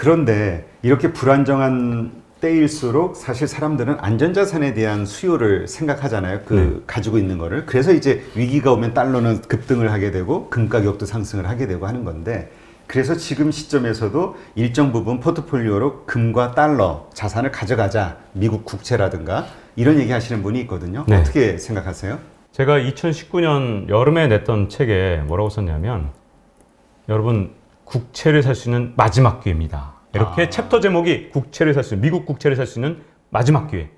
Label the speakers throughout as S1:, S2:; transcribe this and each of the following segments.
S1: 그런데 이렇게 불안정한 때일수록 사실 사람들은 안전자산에 대한 수요를 생각하잖아요. 가지고 있는 거를. 그래서 이제 위기가 오면 달러는 급등을 하게 되고 금 가격도 상승을 하게 되고 하는 건데, 그래서 지금 시점에서도 일정 부분 포트폴리오로 금과 달러 자산을 가져가자, 미국 국채라든가 이런 얘기 하시는 분이 있거든요.
S2: 네.
S1: 어떻게 생각하세요?
S2: 제가 2019년 여름에 냈던 책에 뭐라고 썼냐면, 여러분 국채를 살 수 있는 마지막 기회입니다. 이렇게 챕터 제목이 국채를 살 수 있는, 미국 국채를 살 수 있는 마지막 기회.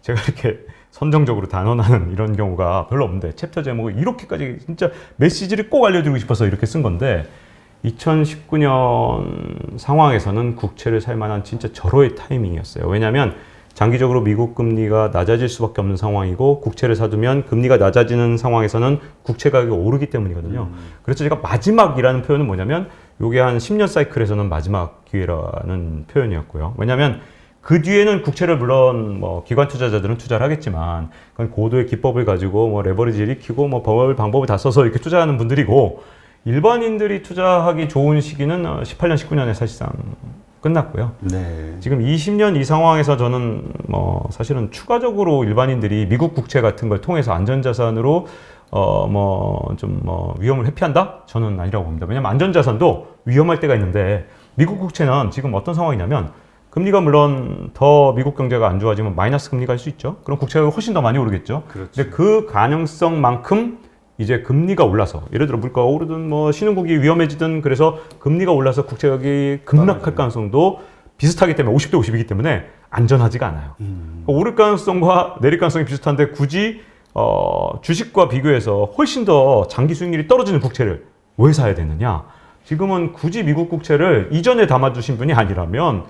S2: 제가 이렇게 선정적으로 단언하는 이런 경우가 별로 없는데, 챕터 제목을 이렇게까지 진짜 메시지를 꼭 알려드리고 싶어서 이렇게 쓴 건데, 2019년 상황에서는 국채를 살 만한 진짜 절호의 타이밍이었어요. 왜냐하면 장기적으로 미국 금리가 낮아질 수밖에 없는 상황이고, 국채를 사두면 금리가 낮아지는 상황에서는 국채 가격이 오르기 때문이거든요. 그래서 제가 마지막이라는 표현은 뭐냐면, 요게 한 10년 사이클에서는 마지막 기회라는 표현이었고요. 왜냐하면 그 뒤에는 국채를 물론 뭐 기관 투자자들은 투자를 하겠지만, 그건 고도의 기법을 가지고 뭐 레버리지를 익히고 뭐 방법을 다 써서 이렇게 투자하는 분들이고, 일반인들이 투자하기 좋은 시기는 18년, 19년에 사실상 끝났고요.
S1: 네.
S2: 지금 20년 이 상황에서 저는 뭐 사실은 추가적으로 일반인들이 미국 국채 같은 걸 통해서 안전자산으로 위험을 회피한다? 저는 아니라고 봅니다. 왜냐면 안전자산도 위험할 때가 있는데, 미국 국채는 지금 어떤 상황이냐면, 금리가 물론 더 미국 경제가 안 좋아지면 마이너스 금리가 할 수 있죠. 그럼 국채가 훨씬 더 많이 오르겠죠.
S1: 그렇죠.
S2: 근데 그 가능성만큼 이제 금리가 올라서, 예를 들어 물가가 오르든 뭐 신흥국이 위험해지든, 그래서 금리가 올라서 국채 가격이 급락할 가능성도 비슷하기 때문에 50대 50이기 때문에 안전하지가 않아요. 오를 가능성과 내릴 가능성이 비슷한데, 굳이 주식과 비교해서 훨씬 더 장기 수익률이 떨어지는 국채를 왜 사야 되느냐? 지금은 굳이 미국 국채를 이전에 담아두신 분이 아니라면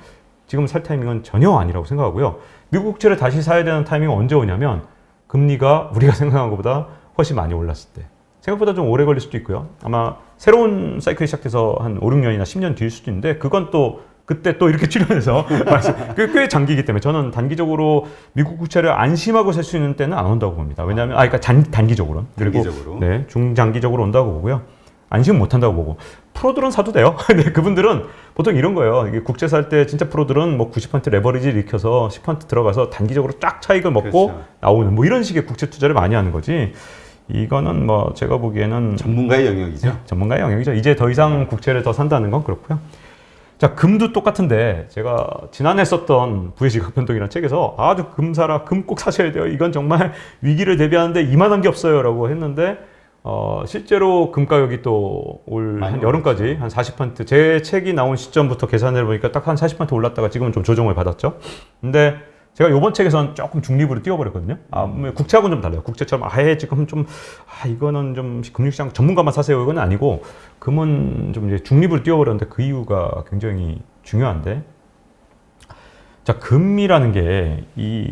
S2: 지금 살 타이밍은 전혀 아니라고 생각하고요. 미국 국채를 다시 사야 되는 타이밍은 언제 오냐면, 금리가 우리가 생각한 것보다 훨씬 많이 올랐을 때. 생각보다 좀 오래 걸릴 수도 있고요. 아마 새로운 사이클이 시작돼서 한 5, 6년이나 10년 뒤일 수도 있는데, 그건 또 그때 또 이렇게 출연해서 꽤 장기이기 때문에 저는 단기적으로 미국 국채를 안심하고 살 수 있는 때는 안 온다고 봅니다. 왜냐하면 그러니까 단기적으로, 그리고 네, 중장기적으로 온다고 보고요. 안심 못 한다고 보고, 프로들은 사도 돼요. 근데 그분들은 보통 이런 거예요. 이게 국채 살 때 진짜 프로들은 뭐 90% 레버리지를 익혀서 10% 들어가서 단기적으로 쫙 차익을 먹고
S1: 그렇죠.
S2: 나오는 뭐 이런 식의 국채 투자를 많이 하는 거지. 이거는 뭐 제가 보기에는
S1: 전문가의 영역이죠.
S2: 네, 전문가의 영역이죠. 이제 더 이상 국채를 더 산다는 건 그렇고요. 자, 금도 똑같은데, 제가 지난해 썼던 부의지각 변동이라는 책에서 아주 금 사라, 금 꼭 사셔야 돼요. 이건 정말 위기를 대비하는데 이만한 게 없어요. 라고 했는데, 실제로 금 가격이 또 올 한 여름까지 한 40%, 제 책이 나온 시점부터 계산해 보니까 딱 한 40% 올랐다가 지금은 좀 조정을 받았죠. 근데 제가 이번 책에서는 조금 중립으로 띄워버렸거든요. 국채하고는 좀 달라요. 국채처럼 아예 지금 좀 이거는 좀 금융시장 전문가만 사세요, 이건 아니고, 금은 좀 이제 중립으로 띄워버렸는데, 그 이유가 굉장히 중요한데, 자, 금이라는 게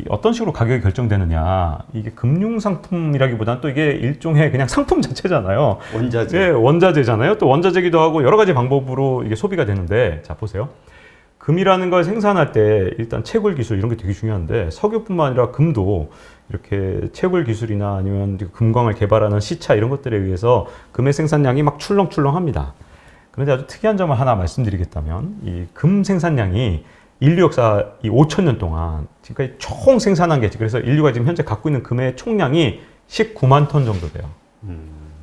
S2: 어떤 식으로 가격이 결정되느냐, 이게 금융상품이라기보다는 또 이게 일종의 그냥 상품 자체잖아요.
S1: 원자재.
S2: 네, 원자재잖아요. 또 원자재기도 하고 여러 가지 방법으로 이게 소비가 되는데, 자, 보세요. 금이라는 걸 생산할 때 일단 채굴 기술 이런 게 되게 중요한데, 석유뿐만 아니라 금도 이렇게 채굴 기술이나 아니면 금광을 개발하는 시차 이런 것들에 의해서 금의 생산량이 막 출렁출렁합니다. 그런데 아주 특이한 점을 하나 말씀드리겠다면, 이 금 생산량이 인류 역사 이 5,000년 동안 지금까지 총 생산한 게, 그래서 인류가 지금 현재 갖고 있는 금의 총량이 19만 톤 정도 돼요.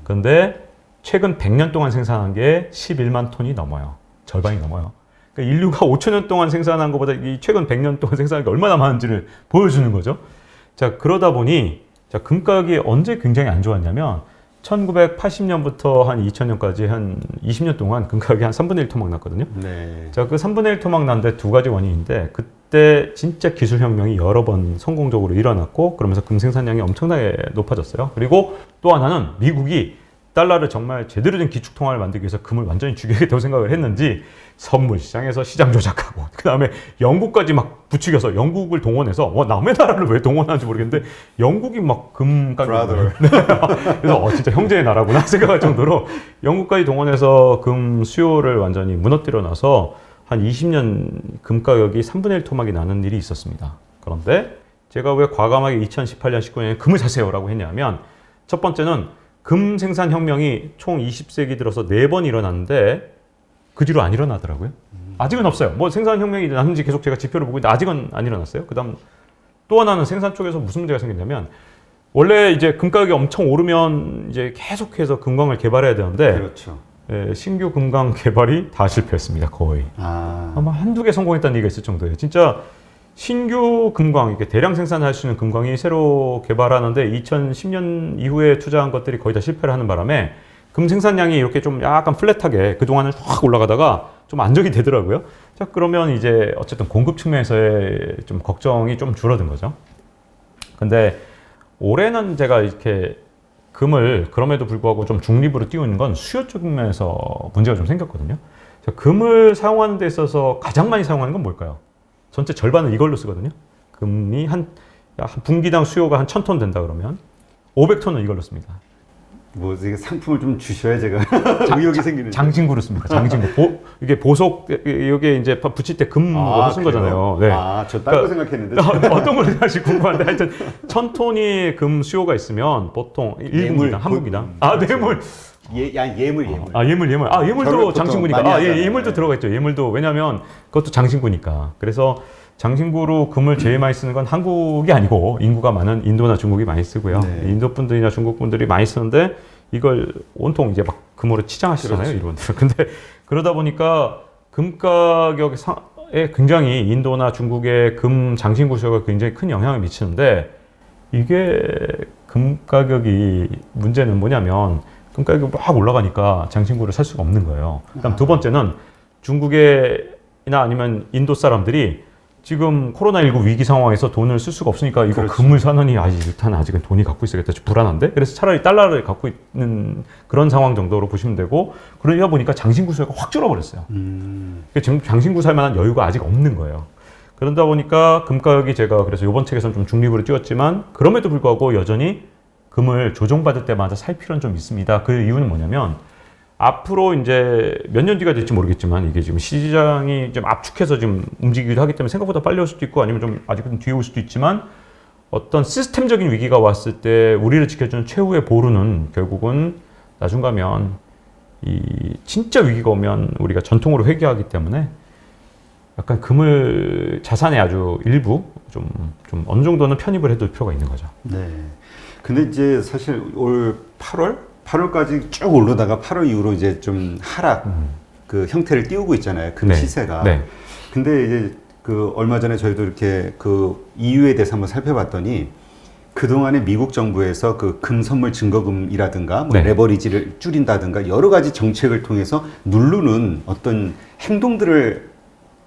S2: 그런데 최근 100년 동안 생산한 게 11만 톤이 넘어요. 절반이 넘어요. 그러니까 인류가 5,000년 동안 생산한 것보다 이 최근 100년 동안 생산한 게 얼마나 많은지를 보여주는 거죠. 자, 그러다 보니, 자, 금 가격이 언제 굉장히 안 좋았냐면, 1980년부터 한 2000년까지 한 20년 동안 금 가격이 한 3분의 1 토막 났거든요.
S1: 네.
S2: 자, 그 3분의 1 토막 난데 두 가지 원인인데, 그때 진짜 기술혁명이 여러 번 성공적으로 일어났고, 그러면서 금 생산량이 엄청나게 높아졌어요. 그리고 또 하나는 미국이 달러를 정말 제대로 된 기축통화를 만들기 위해서 금을 완전히 죽여야겠다고 생각을 했는지, 선물 시장에서 시장 조작하고, 그 다음에 영국까지 막 부추겨서 영국을 동원해서, 남의 나라를 왜 동원하는지 모르겠는데, 영국이 막 금 가격을. 그래서 진짜 형제의 나라구나 생각할 정도로 영국까지 동원해서 금 수요를 완전히 무너뜨려 놔서 한 20년 금 가격이 3분의 1 토막이 나는 일이 있었습니다. 그런데 제가 왜 과감하게 2018년, 19년에 금을 사세요라고 했냐면, 첫 번째는 금 생산 혁명이 총 20세기 들어서 4번 일어났는데 그 뒤로 안 일어나더라고요. 아직은 없어요. 뭐 생산 혁명이 일어났는지 계속 제가 지표를 보고 있는데 아직은 안 일어났어요. 그다음 또 하나는 생산 쪽에서 무슨 문제가 생겼냐면 원래 이제 금 가격이 엄청 오르면 이제 계속해서 금광을 개발해야 되는데
S1: 그렇죠.
S2: 예, 신규 금강 개발이 다 실패했습니다. 거의. 아마 한두 개 성공했다는 얘기가 있을 정도예요. 진짜 신규 금광, 이렇게 대량 생산할 수 있는 금광이 새로 개발하는데 2010년 이후에 투자한 것들이 거의 다 실패를 하는 바람에 금 생산량이 이렇게 좀 약간 플랫하게 그동안은 확 올라가다가 좀 안정이 되더라고요. 자, 그러면 이제 어쨌든 공급 측면에서의 좀 걱정이 좀 줄어든 거죠. 근데 올해는 제가 이렇게 금을 그럼에도 불구하고 좀 중립으로 띄우는 건 수요 쪽면에서 문제가 좀 생겼거든요. 자, 금을 사용하는 데 있어서 가장 많이 사용하는 건 뭘까요? 전체 절반을 이걸로 쓰거든요. 금이 한 분기당 수요가 한 1000톤 된다 그러면 500톤은 이걸로 씁니다.
S1: 뭐 이게 상품을 좀 주셔야 제가 의욕이 생기는.
S2: 장신구로 씁니다. 장신구. 이게 보석 여기에 이제 붙일 때 금으로 쓴 거잖아요. 네.
S1: 저 딴 거 생각했는데.
S2: 어떤 걸 사실 궁금한데 하여튼 1000톤이 금 수요가 있으면 보통 1분기당, 한 분기당. 뇌물.
S1: 예물.
S2: 예물도
S1: 결혼
S2: 장신구니까.
S1: 보통 많이
S2: 예물도 들어가 있죠. 예물도 왜냐면 그것도 장신구니까. 그래서 장신구로 금을 제일 많이 쓰는 건 한국이 아니고 인구가 많은 인도나 중국이 많이 쓰고요.
S1: 네.
S2: 인도 분들이나 중국 분들이 많이 쓰는데 이걸 온통 이제 막 금으로 치장하시잖아요.
S1: 그렇죠.
S2: 이분들. 근데 그러다 보니까 금 가격에 굉장히 인도나 중국의 금 장신구 수요가 굉장히 큰 영향을 미치는데 이게 금 가격이 문제는 뭐냐면 금 가격이 막 올라가니까 장신구를 살 수가 없는 거예요. 그다음 두 번째는 중국이나 아니면 인도 사람들이 지금 코로나19 위기 상황에서 돈을 쓸 수가 없으니까 이거
S1: 그렇지.
S2: 금을 사느니 일단 아직은 돈이 갖고 있어야겠다. 좀 불안한데? 그래서 차라리 달러를 갖고 있는 그런 상황 정도로 보시면 되고 그러다 보니까 장신구 수요가 확 줄어버렸어요. 지금 장신구 살 만한 여유가 아직 없는 거예요. 그러다 보니까 금 가격이 제가 그래서 이번 책에서는 좀 중립으로 띄웠지만 그럼에도 불구하고 여전히 금을 조정받을 때마다 살 필요는 좀 있습니다. 그 이유는 뭐냐면 앞으로 이제 몇 년 뒤가 될지 모르겠지만 이게 지금 시장이 좀 압축해서 지금 움직이기도 하기 때문에 생각보다 빨리 올 수도 있고 아니면 좀 아직은 뒤에 올 수도 있지만 어떤 시스템적인 위기가 왔을 때 우리를 지켜주는 최후의 보루는 결국은 나중 가면 이 진짜 위기가 오면 우리가 전통으로 회귀하기 때문에 약간 금을 자산의 아주 일부 좀 어느 정도는 편입을 해둘 필요가 있는 거죠.
S1: 네. 근데 이제 사실 올 8월까지 쭉 오르다가 8월 이후로 이제 좀 하락 그 형태를 띄우고 있잖아요. 금
S2: 네.
S1: 시세가.
S2: 네.
S1: 근데 이제 그 얼마 전에 저희도 이렇게 그 EU에 대해서 한번 살펴봤더니 그동안에 미국 정부에서 그 금 선물 증거금이라든가 뭐
S2: 네.
S1: 레버리지를 줄인다든가 여러 가지 정책을 통해서 누르는 어떤 행동들을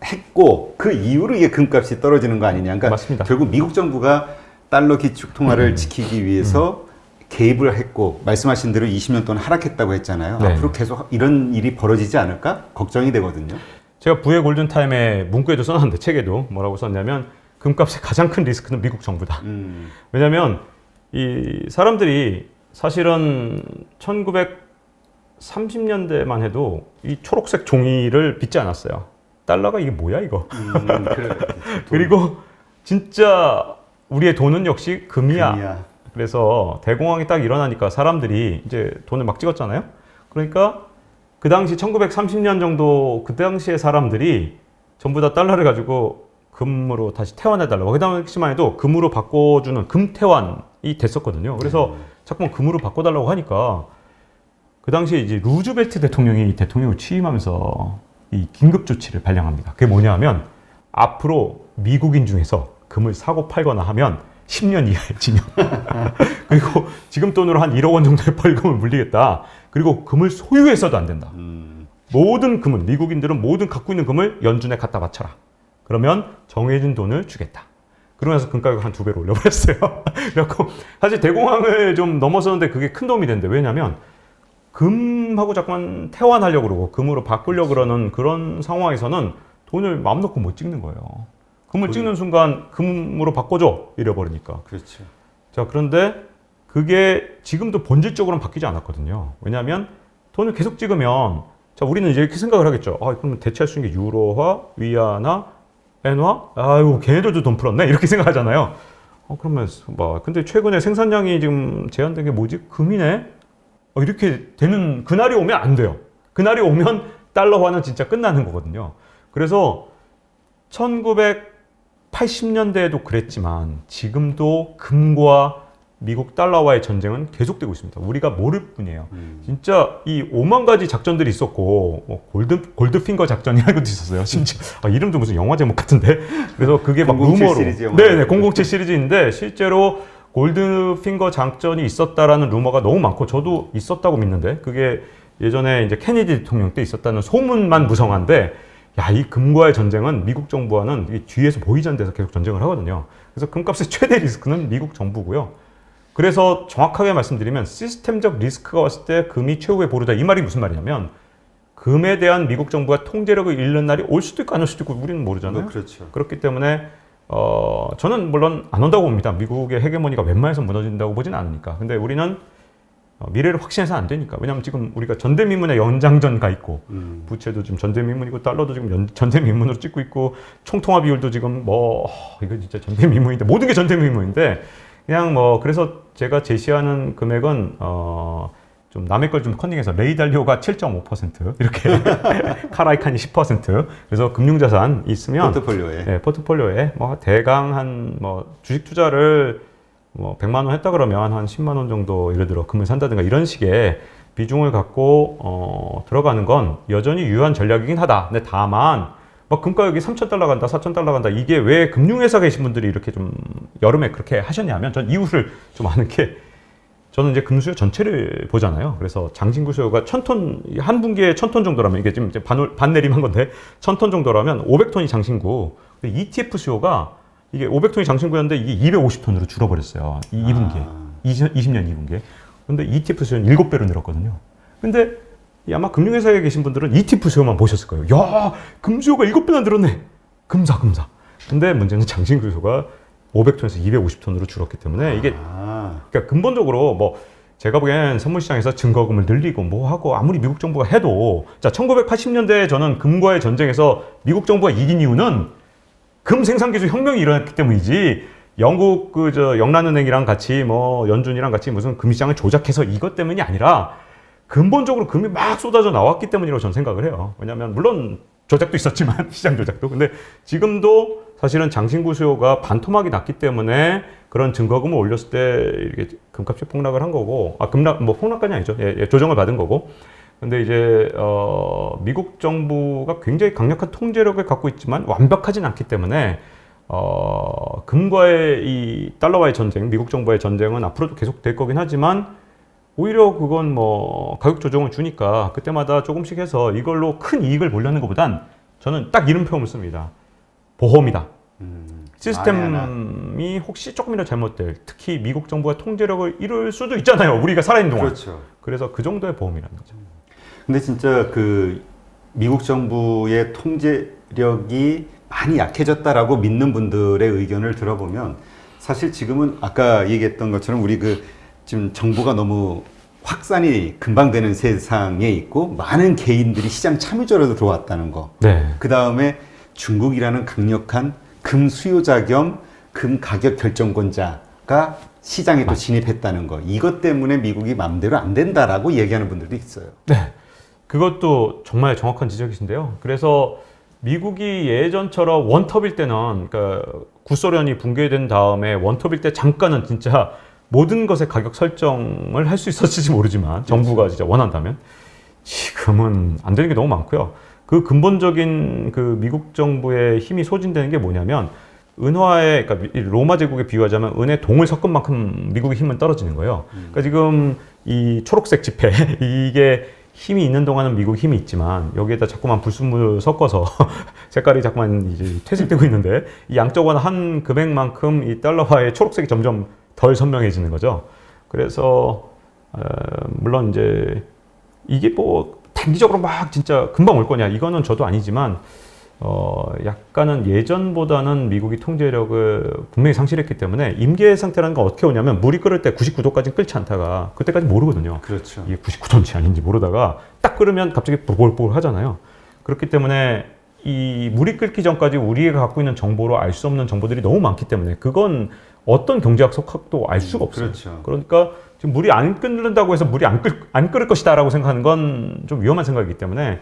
S1: 했고 그 이후로 이게 금값이 떨어지는 거 아니냐. 그러니까
S2: 맞습니다.
S1: 결국 미국 정부가 달러 기축 통화를 지키기 위해서 개입을 했고 말씀하신 대로 20년 동안 하락했다고 했잖아요.
S2: 네.
S1: 앞으로 계속 이런 일이 벌어지지 않을까 걱정이 되거든요.
S2: 제가 부의 골든타임에 문구에도 써놨는데 책에도 뭐라고 썼냐면 금값의 가장 큰 리스크는 미국 정부다. 왜냐하면 이 사람들이 사실은 1930년대만 해도 이 초록색 종이를 빚지 않았어요. 달러가 이게 뭐야 이거.
S1: 그래.
S2: 그리고 진짜 우리의 돈은 역시 금이야. 그래서 대공황이 딱 일어나니까 사람들이 이제 돈을 막 찍었잖아요. 그러니까 그 당시 1930년 정도 그 당시의 사람들이 전부 다 달러를 가지고 금으로 다시 태환해달라고. 그 당시만 해도 금으로 바꿔주는 금태환이 됐었거든요. 그래서 자꾸만 금으로 바꿔달라고 하니까 그 당시에 이제 루즈벨트 대통령이 대통령을 취임하면서 이 긴급 조치를 발령합니다. 그게 뭐냐면 앞으로 미국인 중에서 금을 사고 팔거나 하면 10년 이하의 징역. 그리고 지금 돈으로 한 1억 원 정도의 벌금을 물리겠다. 그리고 금을 소유해서도 안 된다. 모든 금은 미국인들은 모든 갖고 있는 금을 연준에 갖다 바쳐라. 그러면 정해진 돈을 주겠다. 그러면서 금가격 한 2배로 올려버렸어요. 그래갖고 사실 대공황을 좀 넘어서는데 그게 큰 도움이 되는데 왜냐면 금하고 자꾸만 태환하려고 그러고 금으로 바꾸려고 그러는 그런 상황에서는 돈을 마음 놓고 못 찍는 거예요. 금을 찍는 순간 금으로 바꿔줘 이래버리니까.
S1: 그렇죠.
S2: 자, 그런데 그게 지금도 본질적으로는 바뀌지 않았거든요. 왜냐하면 돈을 계속 찍으면 자, 우리는 이제 이렇게 생각을 하겠죠. 그럼 대체할 수 있는 게 유로화, 위안화, 엔화? 아유, 걔네들도 돈 풀었네 이렇게 생각하잖아요. 그러면 막 근데 최근에 생산량이 지금 제한된 게 뭐지? 금이네. 이렇게 되는 그날이 오면 안 돼요. 그날이 오면 달러화는 진짜 끝나는 거거든요. 그래서 1980년대에도 그랬지만 지금도 금과 미국 달러와의 전쟁은 계속되고 있습니다. 우리가 모를 뿐이에요. 진짜 이 5만 가지 작전들이 있었고 뭐 골드핑거 작전이라는 것도 있었어요. 심지어 이름도 무슨 영화 제목 같은데. 그래서 그게 막
S1: 007
S2: 루머로
S1: 시리즈 영화.
S2: 네네 007 시리즈인데 실제로 골드핑거 작전이 있었다라는 루머가 너무 많고 저도 있었다고 믿는데 그게 예전에 이제 케네디 대통령 때 있었다는 소문만 무성한데 야, 이 금과의 전쟁은 미국 정부와는 이 뒤에서 보이지 않는 데서 계속 전쟁을 하거든요. 그래서 금값의 최대 리스크는 미국 정부고요. 그래서 정확하게 말씀드리면 시스템적 리스크가 왔을 때 금이 최후에 보르다. 이 말이 무슨 말이냐면 금에 대한 미국 정부가 통제력을 잃는 날이 올 수도 있고 안 올 수도 있고 우리는 모르잖아요.
S1: 그렇죠.
S2: 그렇기 때문에 저는 물론 안 온다고 봅니다. 미국의 헤게모니가 웬만해서 무너진다고 보진 않으니까. 근데 우리는 미래를 확신해서 안 되니까. 왜냐하면 지금 우리가 전대미문의 연장전 가 있고 부채도 지금 전대미문이고 달러도 지금 전대미문으로 찍고 있고 총통화 비율도 지금 이거 진짜 전대미문인데 모든 게 전대미문인데 그냥 그래서 제가 제시하는 금액은 좀 남의 걸 좀 컨닝해서 레이달리오가 7.5% 이렇게 카라이칸이 10% 그래서 금융자산 있으면
S1: 포트폴리오에
S2: 네, 포트폴리오에 대강 한 주식 투자를 100만 원 했다 그러면 한 10만 원 정도 예를 들어 금을 산다든가 이런 식의 비중을 갖고 들어가는 건 여전히 유효한 전략이긴 하다. 근데 다만 금가격이 3,000달러 간다, 4,000달러 간다. 이게 왜 금융회사 계신 분들이 이렇게 좀 여름에 그렇게 하셨냐면 전 이유를 좀 아는 게 저는 이제 금수요 전체를 보잖아요. 그래서 장신구 수요가 1,000톤, 한 분기에 1,000톤 정도라면 이게 지금 반내림한 건데 1,000톤 정도라면 500톤이 장신구. 근데 ETF 수요가 이게 500톤이 장신구였는데 이게 250톤으로 줄어버렸어요. 2분기에. 20년 2분기에. 근데 ETF 수요는 7배로 늘었거든요. 근데 아마 금융회사에 계신 분들은 ETF 수요만 보셨을 거예요. 야, 금수요가 7배나 늘었네. 금사. 근데 문제는 장신구 수요가 500톤에서 250톤으로 줄었기 때문에 이게 그러니까 근본적으로 제가 보기엔 선물시장에서 증거금을 늘리고 하고 아무리 미국 정부가 해도 자 1980년대에 저는 금과의 전쟁에서 미국 정부가 이긴 이유는 금 생산 기술 혁명이 일어났기 때문이지 영국 영란은행이랑 같이 연준이랑 같이 무슨 금시장을 조작해서 이것 때문이 아니라 근본적으로 금이 막 쏟아져 나왔기 때문이라고 저는 생각을 해요. 왜냐하면 물론 조작도 있었지만 시장 조작도. 근데 지금도 사실은 장신구 수요가 반토막이 났기 때문에 그런 증거금을 올렸을 때 이렇게 금값이 폭락을 한 거고, 폭락까지 아니죠. 조정을 받은 거고. 근데 이제 미국 정부가 굉장히 강력한 통제력을 갖고 있지만 완벽하진 않기 때문에 금과의 이 달러와의 전쟁, 미국 정부와의 전쟁은 앞으로도 계속 될 거긴 하지만 오히려 그건 가격 조정을 주니까 그때마다 조금씩 해서 이걸로 큰 이익을 보려는 것보단 저는 딱 이런 표현을 씁니다. 보험이다. 시스템이 혹시 조금이라도 잘못될, 특히 미국 정부가 통제력을 잃을 수도 있잖아요. 우리가 살아있는 동안.
S1: 그렇죠.
S2: 그래서 그 정도의 보험이라는 거죠.
S1: 근데 진짜 미국 정부의 통제력이 많이 약해졌다라고 믿는 분들의 의견을 들어보면 사실 지금은 아까 얘기했던 것처럼 우리 지금 정부가 너무 확산이 금방 되는 세상에 있고 많은 개인들이 시장 참여자로 들어왔다는 거.
S2: 네.
S1: 그 다음에 중국이라는 강력한 금 수요자 겸 금 가격 결정권자가 시장에 또 진입했다는 거. 이것 때문에 미국이 마음대로 안 된다라고 얘기하는 분들도 있어요.
S2: 네. 그것도 정말 정확한 지적이신데요. 그래서 미국이 예전처럼 원톱일 때는, 그러니까 구소련이 붕괴된 다음에 원톱일 때 잠깐은 진짜 모든 것의 가격 설정을 할 수 있었을지 모르지만 정부가 진짜 원한다면 지금은 안 되는 게 너무 많고요. 그 근본적인 미국 정부의 힘이 소진되는 게 뭐냐면 그러니까 로마 제국에 비유하자면 은에 동을 섞은 만큼 미국의 힘은 떨어지는 거예요. 그러니까 지금 이 초록색 지폐 이게 힘이 있는 동안은 미국 힘이 있지만 여기에다 자꾸만 불순물 섞어서 색깔이 자꾸만 이제 퇴색되고 있는데 이 양적완 한 금액만큼 이 달러화의 초록색이 점점 덜 선명해지는 거죠. 그래서 물론 이제 이게 단기적으로 막 진짜 금방 올 거냐 이거는 저도 아니지만 약간은 예전보다는 미국이 통제력을 분명히 상실했기 때문에 임계 상태라는 건 어떻게 오냐면 물이 끓을 때 99도까지 끓지 않다가 그때까지 모르거든요.
S1: 그렇죠.
S2: 이게 99도인지 아닌지 모르다가 딱 끓으면 갑자기 보글보글 하잖아요. 그렇기 때문에 이 물이 끓기 전까지 우리가 갖고 있는 정보로 알 수 없는 정보들이 너무 많기 때문에 그건 어떤 경제학 석학도 알 수가 없어요.
S1: 그렇죠.
S2: 그러니까 지금 물이 안 끓는다고 해서 물이 안 끓을 것이다라고 생각하는 건 좀 위험한 생각이기 때문에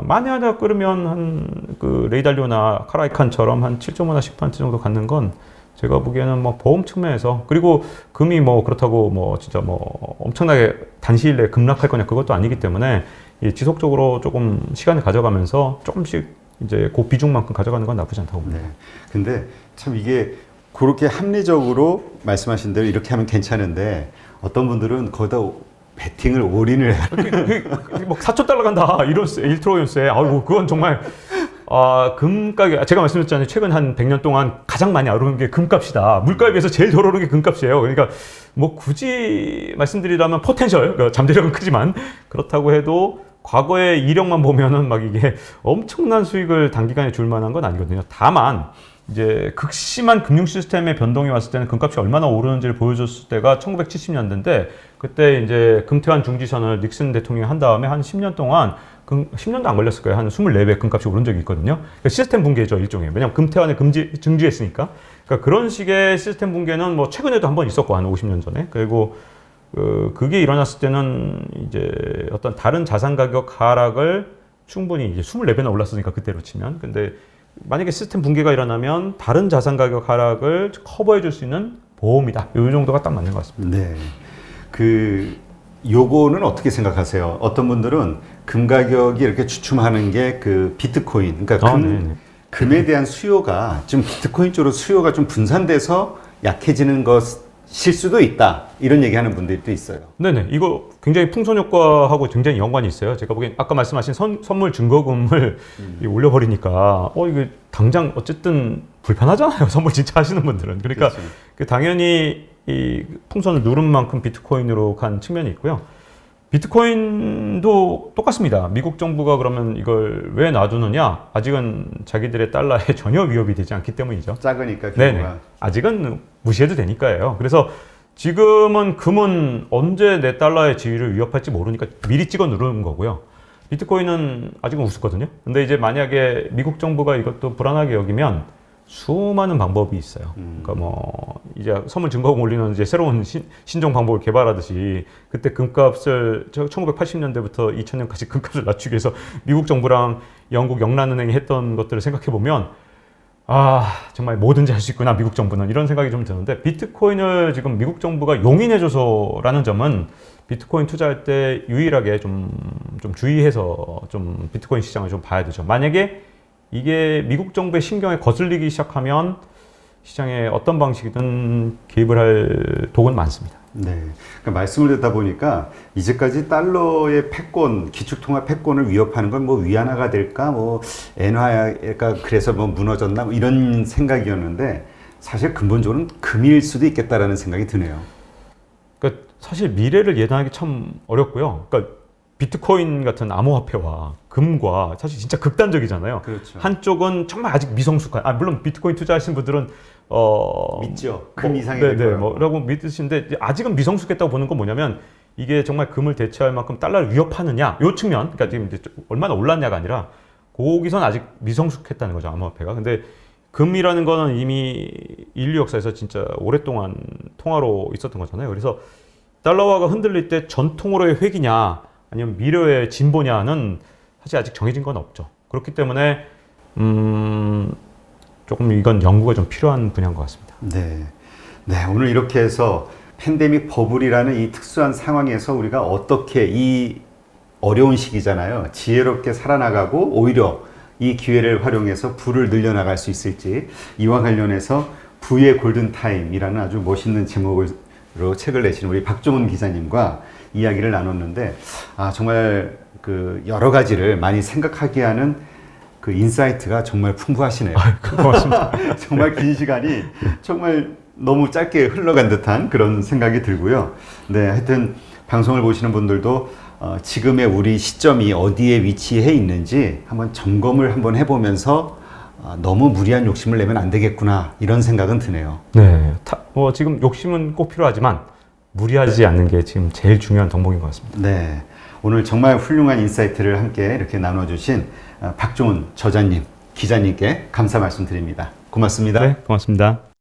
S2: 많이 하다 끌으면 한 그 레이달리오나 카라이칸처럼 한 7.5나 10% 정도 갖는 건 제가 보기에는 뭐 보험 측면에서, 그리고 금이 뭐 그렇다고 뭐 진짜 뭐 엄청나게 단시일 내에 급락할 거냐 그것도 아니기 때문에 이 지속적으로 조금 시간을 가져가면서 조금씩 이제 그 비중만큼 가져가는 건 나쁘지 않다고 봅니다.
S1: 네. 근데 참 이게 그렇게 합리적으로 말씀하신 대로 이렇게 하면 괜찮은데 어떤 분들은 거기다 베팅을 올인을 해요.
S2: 뭐 4천 달러 간다 이런 일트로연스에 아이고 그건 정말 금가격 제가 말씀드렸잖아요. 최근 한 100년 동안 가장 많이 오르는 게 금값이다. 물가에 비해서 제일 덜 오르는 게 금값이에요. 그러니까 뭐 굳이 말씀드리자면 포텐셜 그러니까 잠재력은 크지만 그렇다고 해도 과거의 이력만 보면은 막 이게 엄청난 수익을 단기간에 줄 만한 건 아니거든요. 다만 이제 극심한 금융 시스템의 변동이 왔을 때는 금값이 얼마나 오르는지를 보여줬을 때가 1970년대인데 그때 이제 금태환 중지선을 닉슨 대통령이 한 다음에 한 10년 동안 10년도 안 걸렸을 거예요. 한 24배 금값이 오른 적이 있거든요. 그러니까 시스템 붕괴죠, 일종의. 왜냐하면 금태환을 증지했으니까. 그러니까 그런 식의 시스템 붕괴는 뭐 최근에도 한 번 있었고 한 50년 전에. 그리고 그게 일어났을 때는 이제 어떤 다른 자산 가격 하락을 충분히 이제 24배나 올랐으니까 그때로 치면. 근데 만약에 시스템 붕괴가 일어나면 다른 자산 가격 하락을 커버해 줄 수 있는 보험이다. 이 정도가 딱 맞는 것 같습니다.
S1: 네. 요거는 어떻게 생각하세요? 어떤 분들은 금 가격이 이렇게 주춤하는 게 그 비트코인, 그러니까 금에 대한 수요가 좀 비트코인 쪽으로 수요가 좀 분산돼서 약해지는 것일 수도 있다. 이런 얘기하는 분들이 또 있어요.
S2: 네네. 이거 굉장히 풍선 효과하고 굉장히 연관이 있어요. 제가 보기엔 아까 말씀하신 선물 증거금을 올려버리니까 이게 당장 어쨌든 불편하잖아요. 선물 진짜 하시는 분들은. 그러니까
S1: 그렇죠.
S2: 당연히 이 풍선을 누른 만큼 비트코인으로 간 측면이 있고요. 비트코인도 똑같습니다. 미국 정부가 그러면 이걸 왜 놔두느냐? 아직은 자기들의 달러에 전혀 위협이 되지 않기 때문이죠.
S1: 작으니까 규모가.
S2: 네네. 아직은 무시해도 되니까요. 그래서 지금은 금은 언제 내 달러의 지위를 위협할지 모르니까 미리 찍어 누르는 거고요. 비트코인은 아직은 우습거든요. 근데 이제 만약에 미국 정부가 이것도 불안하게 여기면 수많은 방법이 있어요. 그러니까 뭐 이제 선물 증거금 올리는 이제 새로운 신종 방법을 개발하듯이 그때 금값을 1980년대부터 2000년까지 금값을 낮추기 위해서 미국 정부랑 영국 영란은행이 했던 것들을 생각해 보면 정말 뭐든지 할 수 있구나 미국 정부는 이런 생각이 좀 드는데 비트코인을 지금 미국 정부가 용인해줘서라는 점은 비트코인 투자할 때 유일하게 좀 주의해서 좀 비트코인 시장을 좀 봐야 되죠. 만약에 이게 미국 정부의 신경에 거슬리기 시작하면 시장에 어떤 방식이든 개입을 할 독은 많습니다.
S1: 네. 그러니까 말씀을 듣다 보니까 이제까지 달러의 패권, 기축통화 패권을 위협하는 건 뭐 위안화가 될까, 뭐 엔화가 그래서 뭐 무너졌나 뭐 이런 생각이었는데 사실 근본적으로는 금일 수도 있겠다라는 생각이 드네요.
S2: 그러니까 사실 미래를 예단하기 참 어렵고요. 그러니까 비트코인 같은 암호화폐와 금과 사실 진짜 극단적이잖아요.
S1: 그렇죠.
S2: 한쪽은 정말 아직 미성숙한, 물론 비트코인 투자하시는 분들은
S1: 믿죠. 금 이상이
S2: 될
S1: 될
S2: 거라고 라고 믿으시는데 아직은 미성숙했다고 보는 건 뭐냐면 이게 정말 금을 대체할 만큼 달러를 위협하느냐 요 측면, 그러니까 지금 이제 얼마나 올랐냐가 아니라 거기선 아직 미성숙했다는 거죠, 암호화폐가. 근데 금이라는 거는 이미 인류 역사에서 진짜 오랫동안 통화로 있었던 거잖아요. 그래서 달러화가 흔들릴 때 전통으로의 회귀냐 아니면 미래의 진보냐는 사실 아직 정해진 건 없죠. 그렇기 때문에 조금 이건 연구가 좀 필요한 분야인 것 같습니다.
S1: 네. 네, 오늘 이렇게 해서 팬데믹 버블이라는 이 특수한 상황에서 우리가 어떻게 이 어려운 시기잖아요. 지혜롭게 살아나가고 오히려 이 기회를 활용해서 부를 늘려나갈 수 있을지, 이와 관련해서 부의 골든타임이라는 아주 멋있는 제목으로 책을 내신 우리 박종훈 기자님과 이야기를 나눴는데 정말 그 여러 가지를 많이 생각하게 하는 그 인사이트가 정말 풍부하시네요.
S2: 고맙습니다.
S1: 정말 긴 시간이 정말 너무 짧게 흘러간 듯한 그런 생각이 들고요. 네, 하여튼 방송을 보시는 분들도 지금의 우리 시점이 어디에 위치해 있는지 한번 점검을 한번 해보면서 너무 무리한 욕심을 내면 안 되겠구나 이런 생각은 드네요.
S2: 네, 지금 욕심은 꼭 필요하지만 무리하지 않는 게 지금 제일 중요한 덕목인 것 같습니다.
S1: 네, 오늘 정말 훌륭한 인사이트를 함께 이렇게 나눠주신 박종훈 저자님, 기자님께 감사 말씀드립니다. 고맙습니다.
S2: 네, 고맙습니다.